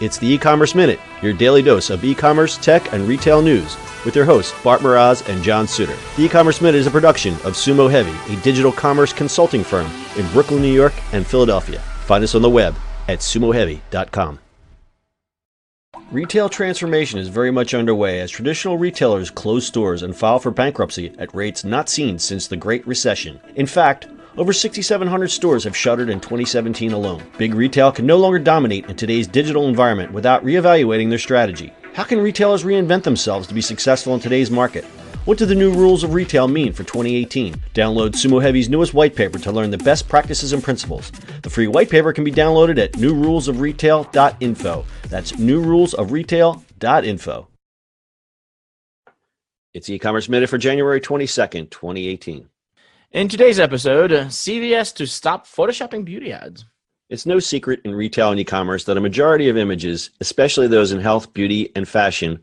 It's the E-Commerce Minute, your daily dose of e-commerce, tech, and retail news, with your hosts Bart Mraz and John Suter. The E-Commerce Minute is a production of Sumo Heavy, a digital commerce consulting firm in Brooklyn, New York, and Philadelphia. Find us on the web at sumoheavy.com. Retail transformation is very much underway as traditional retailers close stores and file for bankruptcy at rates not seen since the Great Recession. In fact, over 6,700 stores have shuttered in 2017 alone. Big retail can no longer dominate in today's digital environment without reevaluating their strategy. How can retailers reinvent themselves to be successful in today's market? What do the new rules of retail mean for 2018? Download Sumo Heavy's newest white paper to learn the best practices and principles. The free white paper can be downloaded at newrulesofretail.info. That's newrulesofretail.info. It's the E-Commerce Minute for January 22nd, 2018. In today's episode, CVS to stop photoshopping beauty ads. It's no secret in retail and e-commerce that a majority of images, especially those in health, beauty, and fashion,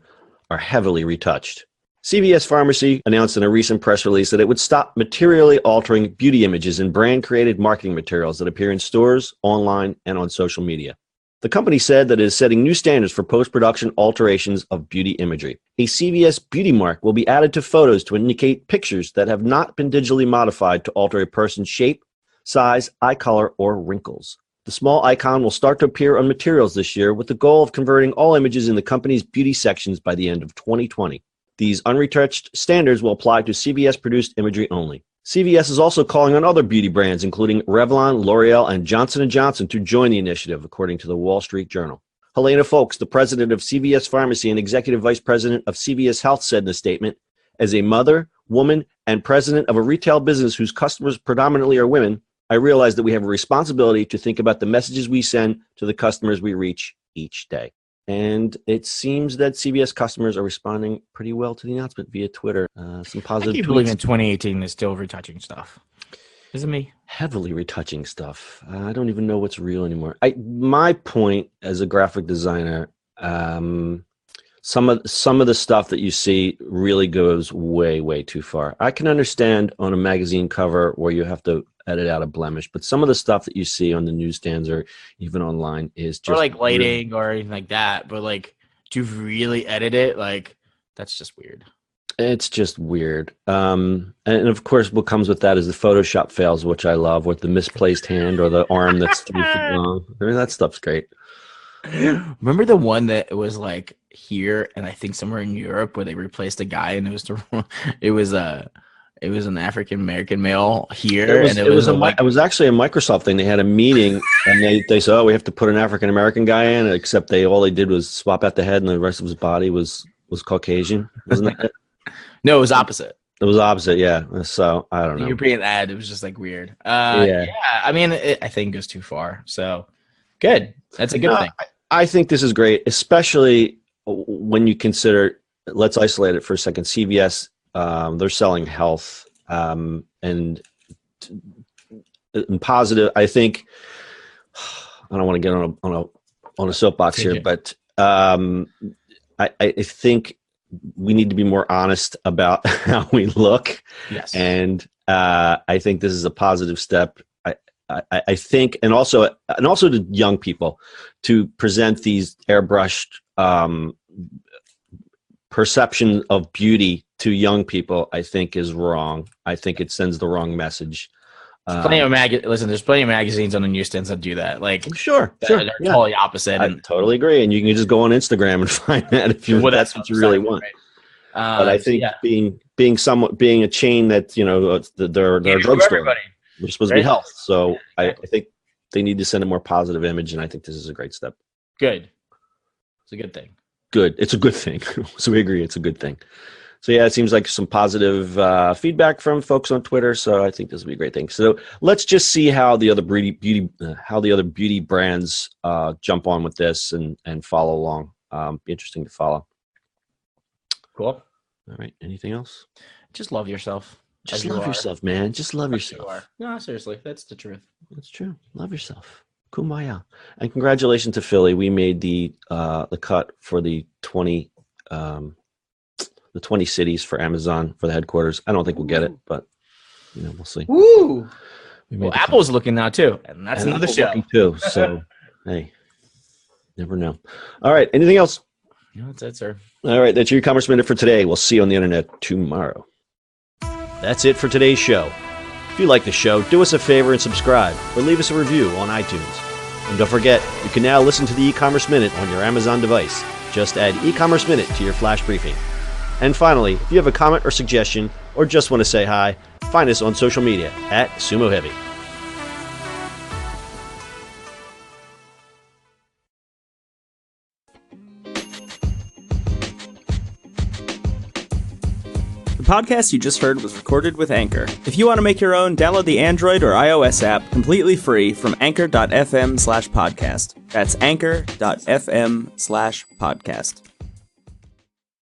are heavily retouched. CVS Pharmacy announced in a recent press release that it would stop materially altering beauty images in brand-created marketing materials that appear in stores, online, and on social media. The company said that it is setting new standards for post-production alterations of beauty imagery. A CVS beauty mark will be added to photos to indicate pictures that have not been digitally modified to alter a person's shape, size, eye color, or wrinkles. The small icon will start to appear on materials this year with the goal of converting all images in the company's beauty sections by the end of 2020. These unretouched standards will apply to CVS-produced imagery only. CVS is also calling on other beauty brands, including Revlon, L'Oreal, and Johnson & Johnson, to join the initiative, according to the Wall Street Journal. Helena Folks, the president of CVS Pharmacy and executive vice president of CVS Health, said in a statement, "As a mother, woman, and president of a retail business whose customers predominantly are women, I realize that we have a responsibility to think about the messages we send to the customers we reach each day." And it seems that CVS customers are responding pretty well to the announcement via Twitter. Some positive I keep tweets. believing in 2018 is still retouching stuff. Is it me? Heavily retouching stuff. I don't even know what's real anymore. My point as a graphic designer, some of the stuff that you see really goes way too far. I can understand on a magazine cover where you have to edit out a blemish, but some of the stuff that you see on the newsstands or even online is just Or like lighting or anything like that. But like, to really edit it, like, that's just weird. It's just weird. And of course, what comes with that is the Photoshop fails, which I love, with the misplaced hand or the arm that's 3 feet long. I mean, that stuff's great. Remember the one that was like here and I think somewhere in Europe where they replaced a guy and it was an African American male here. It was actually a Microsoft thing. They had a meeting and they said, "Oh, we have to put an African American guy in," except all they did was swap out the head and the rest of his body was Caucasian. Wasn't that it? No, it was opposite. It was opposite, yeah. So I don't know. The European ad, it was just like weird. Yeah. I mean, I think it goes too far. So good. That's a good thing. I think this is great, especially when you consider, let's isolate it for a second. CVS, they're selling health, and positive. I think I don't want to get on a soapbox here, but I think we need to be more honest about how we look. Yes, and I think this is a positive step. I think, and also to young people, to present these airbrushed perception of beauty to young people, I think is wrong. I think it sends the wrong message. There's plenty of magazines on the newsstands that do that. Like, sure, they're totally opposite. I totally agree, and you can just go on Instagram and find that if that's what you really want. Right. But I think being a chain that they're a drugstore. We're supposed to be health, so I think they need to send a more positive image, and I think this is a great step. Good. It's a good thing. Good. It's a good thing. So we agree it's a good thing. So yeah, it seems like some positive feedback from folks on Twitter. So I think this will be a great thing. So let's just see how the other beauty brands jump on with this and follow along. Be interesting to follow. Cool. All right. Anything else? Just love yourself. Just love yourself, man. Just love yourself. No, seriously, that's the truth. That's true. Love yourself. Kumbaya. And congratulations to Philly. We made the cut for the 20 cities for Amazon for the headquarters. I don't think we'll get it, but we'll see. Woo! Well, Apple's looking now too, and that's another show too. So hey, Never know. All right. Anything else? No, that's it, sir. All right. That's your e-commerce minute for today. We'll see you on the internet tomorrow. That's it for today's show. If you like the show, do us a favor and subscribe or leave us a review on iTunes. And don't forget, you can now listen to the e-commerce minute on your Amazon device. Just add e-commerce minute to your flash briefing. And finally, if you have a comment or suggestion or just want to say hi, find us on social media at Sumo Heavy. The podcast you just heard was recorded with Anchor. If you want to make your own, download the Android or iOS app completely free from anchor.fm/podcast. That's anchor.fm/podcast.